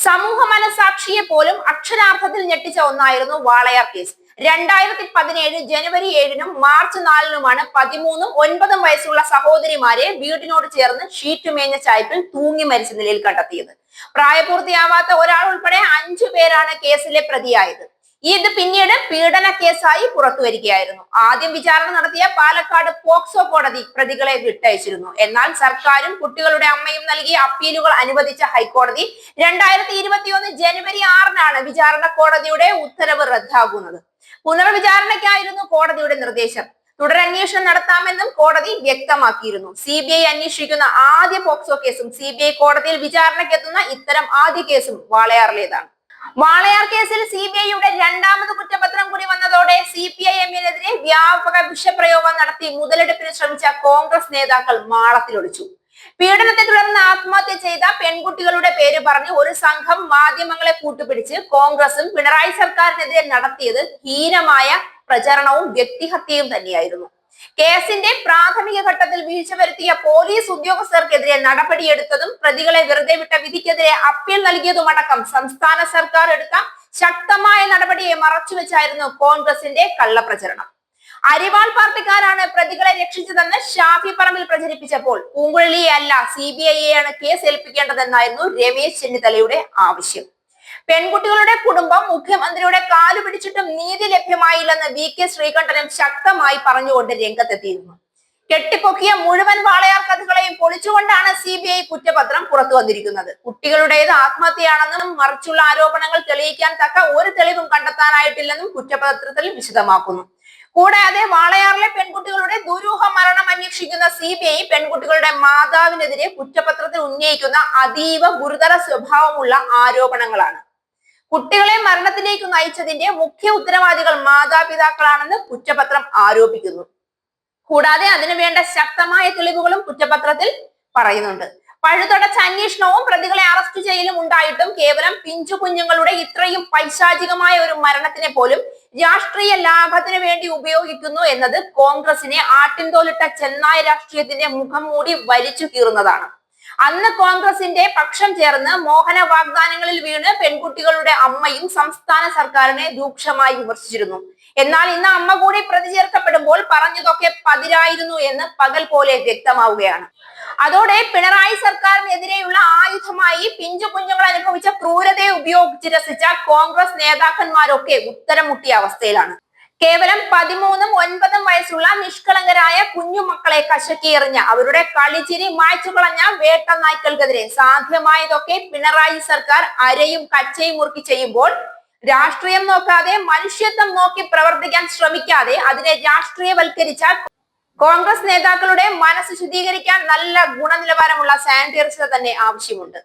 സമൂഹ മനസാക്ഷിയെ പോലും അക്ഷരാർത്ഥത്തിൽ ഞെട്ടിച്ച ഒന്നായിരുന്നു വാളയാർ കേസ്. 2017 ജനുവരി 7-നും മാർച്ച് 4-നുമാണ് 13-ഉം 9-ഉം വയസ്സുള്ള സഹോദരിമാരെ വീടിനോട് ചേർന്ന് ഷീറ്റ് മേഞ്ഞ ചായ്പിൽ തൂങ്ങി മരിച്ച നിലയിൽ കണ്ടെത്തിയത്. പ്രായപൂർത്തിയാവാത്ത ഒരാൾ ഉൾപ്പെടെ 5 പേരാണ് കേസിലെ പ്രതിയായത്. ഇത് പിന്നീട് പീഡന കേസായി പുറത്തു വരികയായിരുന്നു. ആദ്യം വിചാരണ നടത്തിയ പാലക്കാട് പോക്സോ കോടതി പ്രതികളെ വിട്ടയച്ചിരുന്നു. എന്നാൽ സർക്കാരും കുട്ടികളുടെ അമ്മയും നൽകിയ അപ്പീലുകൾ അനുവദിച്ച ഹൈക്കോടതി 2021 ജനുവരി 6-നാണ് വിചാരണ കോടതിയുടെ ഉത്തരവ് റദ്ദാക്കുന്നത്. പുനർവിചാരണയ്ക്കായിരുന്നു കോടതിയുടെ നിർദ്ദേശം. തുടരന്വേഷണം നടത്താമെന്നും കോടതി വ്യക്തമാക്കിയിരുന്നു. CBI അന്വേഷിക്കുന്ന ആദ്യ പോക്സോ കേസും CBI കോടതിയിൽ വിചാരണയ്ക്കെത്തുന്ന ഇത്തരം ആദ്യ കേസും വാളയാറിലേതാണ്. വാളയാർ കേസിൽ CBIയുടെ രണ്ടാമത് കുറ്റപത്രം കൂടി വന്നതോടെ CPIM-നെതിരെ വ്യാപക വിഷപ്രയോഗം നടത്തി മുതലെടുപ്പിന് ശ്രമിച്ച കോൺഗ്രസ് നേതാക്കൾ മാളത്തിലൊളിച്ചു. പീഡനത്തെ തുടർന്ന് ആത്മഹത്യ ചെയ്ത പെൺകുട്ടികളുടെ പേര് പറഞ്ഞ് ഒരു സംഘം മാധ്യമങ്ങളെ കൂട്ടുപിടിച്ച് കോൺഗ്രസും പിണറായി സർക്കാരിനെതിരെ നടത്തിയത് ഹീനമായ പ്രചരണവും വ്യക്തിഹത്യയും തന്നെയായിരുന്നു. കേസിന്റെ പ്രാഥമിക ഘട്ടത്തിൽ വീഴ്ച വരുത്തിയ പോലീസ് ഉദ്യോഗസ്ഥർക്കെതിരെ നടപടിയെടുത്തതും പ്രതികളെ വെറുതെ വിട്ട വിധിക്കെതിരെ അപ്പീൽ നൽകിയതുമടക്കം സംസ്ഥാന സർക്കാർ എടുത്ത ശക്തമായ നടപടിയെ മറച്ചുവെച്ചായിരുന്നു കോൺഗ്രസിന്റെ കള്ളപ്രചരണം. അരിവാൾ പാർട്ടിക്കാരാണ് പ്രതികളെ രക്ഷിച്ചതെന്ന് ഷാഫി പറമ്പിൽ പ്രചരിപ്പിച്ചപ്പോൾ പൂങ്കുഴലിയെ അല്ല CBIയെയാണ് കേസ് ഏൽപ്പിക്കേണ്ടതെന്നായിരുന്നു രമേശ് ചെന്നിത്തലയുടെ ആവശ്യം. പെൺകുട്ടികളുടെ കുടുംബം മുഖ്യമന്ത്രിയുടെ കാലു പിടിച്ചിട്ടും നീതി ലഭ്യമായില്ലെന്ന് VK ശ്രീകണ്ഠനും ശക്തമായി പറഞ്ഞുകൊണ്ട് രംഗത്തെത്തിയിരുന്നു. കെട്ടിപ്പൊക്കിയ മുഴുവൻ വാളയാർ കഥകളെയും പൊളിച്ചുകൊണ്ടാണ് CBI കുറ്റപത്രം പുറത്തു വന്നിരിക്കുന്നത്. കുട്ടികളുടേത് ആത്മഹത്യയാണെന്നും മറിച്ചുള്ള ആരോപണങ്ങൾ തെളിയിക്കാൻ തക്ക ഒരു തെളിവും കണ്ടെത്താനായിട്ടില്ലെന്നും കുറ്റപത്രത്തിൽ വിശദമാക്കുന്നു. കൂടാതെ വാളയാറിലെ പെൺകുട്ടികളുടെ ദുരൂഹ മരണം അന്വേഷിക്കുന്ന CBI പെൺകുട്ടികളുടെ മാതാവിനെതിരെ കുറ്റപത്രത്തിൽ ഉന്നയിക്കുന്ന അതീവ ഗുരുതര സ്വഭാവമുള്ള ആരോപണങ്ങളാണ്. കുട്ടികളെ മരണത്തിലേക്ക് നയിച്ചതിന്റെ മുഖ്യ ഉത്തരവാദികൾ മാതാപിതാക്കളാണെന്ന് കുറ്റപത്രം ആരോപിക്കുന്നു. കൂടാതെ അതിനുവേണ്ട ശക്തമായ തെളിവുകളും കുറ്റപത്രത്തിൽ പറയുന്നുണ്ട്. പഴുതടച്ച അന്വേഷണവും പ്രതികളെ അറസ്റ്റ് ചെയ്യലും ഉണ്ടായിട്ടും കേവലം പിഞ്ചു കുഞ്ഞുങ്ങളുടെ ഇത്രയും പൈശാചികമായ ഒരു മരണത്തിനെ പോലും രാഷ്ട്രീയ ലാഭത്തിന് വേണ്ടി ഉപയോഗിക്കുന്നു എന്നത് കോൺഗ്രസിനെ ആട്ടിൻതോലിട്ട ചെന്നായ രാഷ്ട്രീയത്തിന്റെ മുഖം മൂടി വലിച്ചു കീറുന്നതാണ്. അന്ന് കോൺഗ്രസിന്റെ പക്ഷം ചേർന്ന് മോഹന വാഗ്ദാനങ്ങളിൽ വീണ് പെൺകുട്ടികളുടെ അമ്മയും സംസ്ഥാന സർക്കാരിനെ രൂക്ഷമായി വിമർശിച്ചിരുന്നു. എന്നാൽ ഇന്ന് അമ്മ കൂടി പ്രതി ചേർക്കപ്പെടുമ്പോൾ പറഞ്ഞതൊക്കെ പതിരായിരുന്നു എന്ന് പകൽ പോലെ വ്യക്തമാവുകയാണ്. അതോടെ പിണറായി സർക്കാരിനെതിരെയുള്ള ആയുധമായി പിഞ്ചു കുഞ്ഞുങ്ങൾ അനുഭവിച്ച ക്രൂരതയെ ഉപയോഗിച്ച് രസിച്ച കോൺഗ്രസ് നേതാക്കന്മാരൊക്കെ ഉത്തരം മുട്ടിയ അവസ്ഥയിലാണ്. കേവലം 13-ഉം 9-ഉം വയസ്സുള്ള നിഷ്കളങ്കരായ കുഞ്ഞുമക്കളെ കശക്കിയെറിഞ്ഞ അവരുടെ കളിച്ചിരി മായ്ച്ചു കളഞ്ഞ വേട്ട നായ്ക്കൾക്കെതിരെ സാധ്യമായതൊക്കെ പിണറായി സർക്കാർ അരയും കച്ചയും മുറുക്കി ചെയ്യുമ്പോൾ രാഷ്ട്രീയം നോക്കാതെ മനുഷ്യത്വം നോക്കി പ്രവർത്തിക്കാൻ ശ്രമിക്കാതെ അതിനെ രാഷ്ട്രീയവൽക്കരിച്ച കോൺഗ്രസ് നേതാക്കളുടെ മനസ്സ് ശുദ്ധീകരിക്കാൻ നല്ല ഗുണനിലവാരമുള്ള സാനിറ്റൈസർ തന്നെ ആവശ്യമുണ്ട്.